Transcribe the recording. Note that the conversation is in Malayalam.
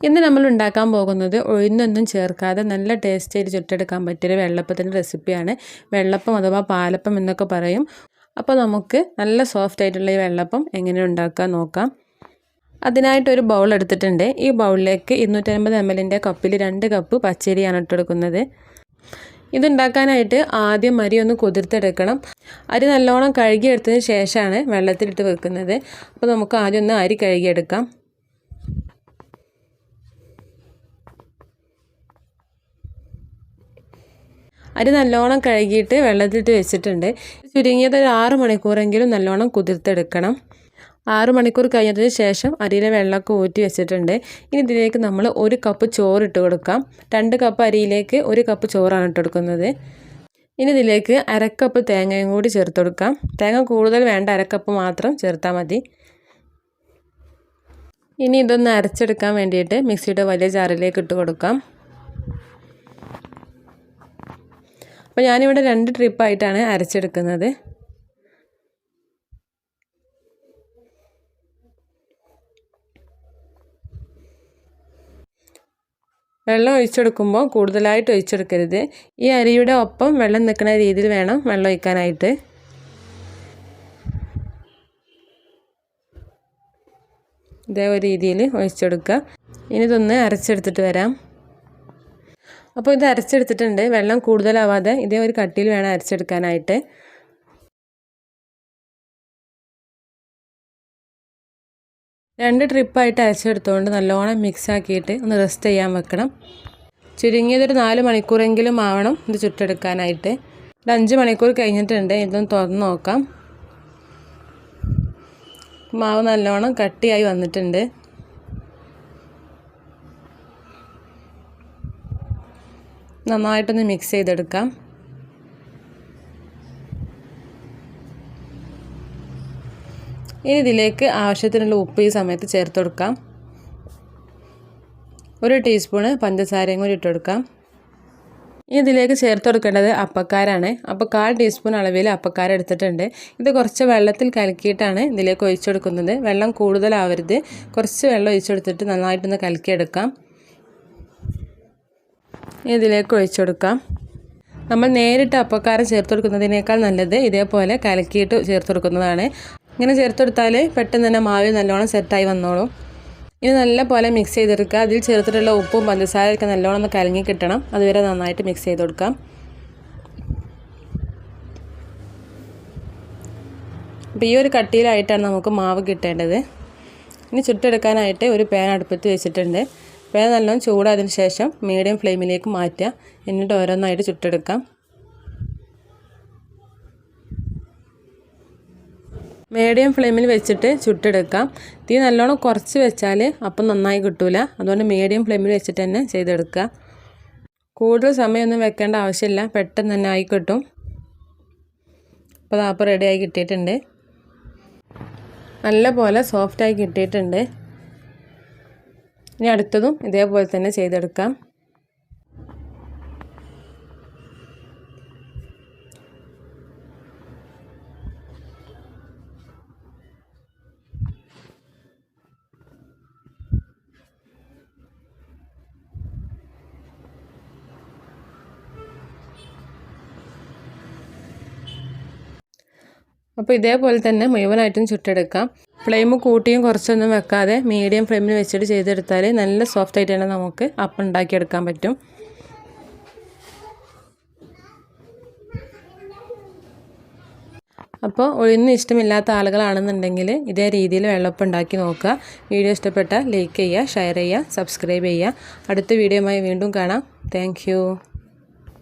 ഇന്ന് നമ്മൾ ഉണ്ടാക്കാൻ പോകുന്നത് ഉഴുന്നൊന്നും ചേർക്കാതെ നല്ല ടേസ്റ്റായിട്ട് ചുട്ടെടുക്കാൻ പറ്റിയൊരു വെള്ളപ്പത്തിൻ്റെ റെസിപ്പിയാണ്. വെള്ളപ്പം അഥവാ പാലപ്പം എന്നൊക്കെ പറയും. അപ്പോൾ നമുക്ക് നല്ല സോഫ്റ്റ് ആയിട്ടുള്ള ഈ വെള്ളപ്പം എങ്ങനെ ഉണ്ടാക്കാൻ നോക്കാം. അതിനായിട്ടൊരു ബൗൾ എടുത്തിട്ടുണ്ട്. ഈ ബൗളിലേക്ക് 250 ml കപ്പിൽ 2 കപ്പ് പച്ചരിയാണ് ഇട്ടെടുക്കുന്നത്. ഇതുണ്ടാക്കാനായിട്ട് ആദ്യം അരി ഒന്ന് കുതിർത്തെടുക്കണം. അരി നല്ലോണം കഴുകിയെടുത്തതിന് ശേഷമാണ് വെള്ളത്തിലിട്ട് വെക്കുന്നത്. അപ്പോൾ നമുക്ക് ആദ്യം ഒന്ന് അരി കഴുകിയെടുക്കാം. അരി നല്ലോണം കഴുകിയിട്ട് വെള്ളത്തിലിട്ട് വെച്ചിട്ടുണ്ട്. ചുരുങ്ങിയത് ഒരു 6 മണിക്കൂറെങ്കിലും നല്ലോണം കുതിർത്തെടുക്കണം. 6 മണിക്കൂർ കഴിഞ്ഞതിന് ശേഷം അരിയിലെ വെള്ളമൊക്കെ ഊറ്റി വെച്ചിട്ടുണ്ട്. ഇനി ഇതിലേക്ക് നമ്മൾ 1 കപ്പ് ചോറ് ഇട്ട് കൊടുക്കാം. 2 കപ്പ് അരിയിലേക്ക് 1 കപ്പ് ചോറാണ് ഇട്ട് കൊടുക്കുന്നത്. ഇനി ഇതിലേക്ക് 1/2 കപ്പ് തേങ്ങയും കൂടി ചേർത്ത് കൊടുക്കാം. തേങ്ങ കൂടുതൽ വേണ്ട, 1/2 കപ്പ് മാത്രം ചേർത്താൽ മതി. ഇനി ഇതൊന്ന് അരച്ചെടുക്കാൻ വേണ്ടിയിട്ട് മിക്സിയുടെ വലിയ ജാറിലേക്ക് ഇട്ട് കൊടുക്കാം. അപ്പോൾ ഞാനിവിടെ 2 ട്രിപ്പായിട്ടാണ് അരച്ചെടുക്കുന്നത്. വെള്ളം ഒഴിച്ചെടുക്കുമ്പോൾ കൂടുതലായിട്ട് ഒഴിച്ചെടുക്കരുത്. ഈ അരിയുടെ ഒപ്പം വെള്ളം നിൽക്കുന്ന രീതിയിൽ വേണം വെള്ളം ഒഴിക്കാനായിട്ട്. ഇതേ ഒരു രീതിയിൽ ഒഴിച്ചെടുക്കുക. ഇനി ഇതൊന്ന് അരച്ചെടുത്തിട്ട് വരാം. അപ്പോൾ ഇത് അരച്ചെടുത്തിട്ടുണ്ട്. വെള്ളം കൂടുതലാവാതെ ഇതേ ഒരു കട്ടിയിൽ വേണം അരച്ചെടുക്കാനായിട്ട്. രണ്ട് ട്രിപ്പായിട്ട് അരച്ചെടുത്തുകൊണ്ട് നല്ലോണം മിക്സ് ആക്കിയിട്ട് ഒന്ന് റെസ്റ്റ് ചെയ്യാൻ വെക്കണം. ചുരുങ്ങിയതൊരു 4 മണിക്കൂറെങ്കിലും ആവണം ഇത് ചുട്ടെടുക്കാനായിട്ട്. ഒരു 5 മണിക്കൂർ കഴിഞ്ഞിട്ടുണ്ട്. ഇതൊന്ന് തുറന്ന് നോക്കാം. മാവ് നല്ലോണം കട്ടിയായി വന്നിട്ടുണ്ട്. നന്നായിട്ടൊന്ന് മിക്സ് ചെയ്തെടുക്കാം. ഇനി ഇതിലേക്ക് ആവശ്യത്തിനുള്ള ഉപ്പ് ഈ സമയത്ത് ചേർത്ത് കൊടുക്കാം. 1 ടീസ്പൂണ് പഞ്ചസാരയും കൂടി ഇട്ട് കൊടുക്കാം. ഇനി ഇതിലേക്ക് ചേർത്ത് കൊടുക്കേണ്ടത് അപ്പക്കാരാണ്. അപ്പോൾ 1/4 ടീസ്പൂൺ അളവിൽ അപ്പക്കാര എടുത്തിട്ടുണ്ട്. ഇത് കുറച്ച് വെള്ളത്തിൽ കലക്കിയിട്ടാണ് ഇതിലേക്ക് ഒഴിച്ചെടുക്കുന്നത്. വെള്ളം കൂടുതലാവരുത്. കുറച്ച് വെള്ളം ഒഴിച്ചെടുത്തിട്ട് നന്നായിട്ടൊന്ന് കലക്കിയെടുക്കാം. ഇതിലേക്ക് ഒഴിച്ചെടുക്കാം. നമ്മൾ നേരിട്ട് അപ്പക്കാരം ചേർത്ത് കൊടുക്കുന്നതിനേക്കാൾ നല്ലത് ഇതേപോലെ കലക്കിയിട്ട് ചേർത്ത് കൊടുക്കുന്നതാണ്. ഇങ്ങനെ ചേർത്ത് കൊടുത്താൽ പെട്ടെന്ന് തന്നെ മാവ് നല്ലോണം സെറ്റായി വന്നോളും. ഇനി നല്ല പോലെ മിക്സ് ചെയ്തെടുക്കുക. അതിൽ ചേർത്തിട്ടുള്ള ഉപ്പും പഞ്ചസാരയൊക്കെ നല്ലോണം ഒന്ന് കലങ്ങി കിട്ടണം. അതുവരെ നന്നായിട്ട് മിക്സ് ചെയ്ത് കൊടുക്കാം. അപ്പോൾ ഈ ഒരു കട്ടിയിലായിട്ടാണ് നമുക്ക് മാവ് കിട്ടേണ്ടത്. ഇനി ചുട്ടെടുക്കാനായിട്ട് ഒരു പാൻ അടുപ്പത്ത് വെച്ചിട്ടുണ്ട്. പാൻ നല്ലോണം ചൂടായതിന് ശേഷം മീഡിയം ഫ്ലെയിമിലേക്ക് മാറ്റുക. എന്നിട്ട് ഓരോന്നായിട്ട് ചുട്ടെടുക്കാം. മീഡിയം ഫ്ലെയിമിൽ വെച്ചിട്ട് ചുട്ടെടുക്കാം. തീ നല്ലോണം കുറച്ച് വെച്ചാൽ അപ്പം നന്നായി കിട്ടില്ല. അതുകൊണ്ട് മീഡിയം ഫ്ലെയിമിൽ വെച്ചിട്ട് തന്നെ ചെയ്തെടുക്കുക. കൂടുതൽ സമയമൊന്നും വെക്കേണ്ട ആവശ്യമില്ല. പെട്ടെന്ന് തന്നെ ആയി കിട്ടും. അപ്പോൾ അപ്പം റെഡിയായി കിട്ടിയിട്ടുണ്ട്. നല്ല പോലെ സോഫ്റ്റായി കിട്ടിയിട്ടുണ്ട്. ഇനി അടുത്തതും ഇതേപോലെ തന്നെ ചെയ്തെടുക്കാം. അപ്പോൾ ഇതേപോലെ തന്നെ മുഴുവനായിട്ടും ചുട്ടെടുക്കാം. ഫ്ലെയിം കൂട്ടിയും കുറച്ചൊന്നും വെക്കാതെ മീഡിയം ഫ്ലെയിമിൽ വെച്ചിട്ട് ചെയ്തെടുത്താൽ നല്ല സോഫ്റ്റ് ആയിട്ട് തന്നെ നമുക്ക് അപ്പം ഉണ്ടാക്കിയെടുക്കാൻ പറ്റും. അപ്പോൾ ഉഴുന്ന് ഇഷ്ടമില്ലാത്ത ആളുകളാണെന്നുണ്ടെങ്കിൽ ഇതേ രീതിയിൽ വെള്ളപ്പം ഉണ്ടാക്കി നോക്കുക. വീഡിയോ ഇഷ്ടപ്പെട്ടാൽ ലൈക്ക് ചെയ്യുക, ഷെയർ ചെയ്യുക, സബ്സ്ക്രൈബ് ചെയ്യുക. അടുത്ത വീഡിയോയുമായി വീണ്ടും കാണാം. താങ്ക്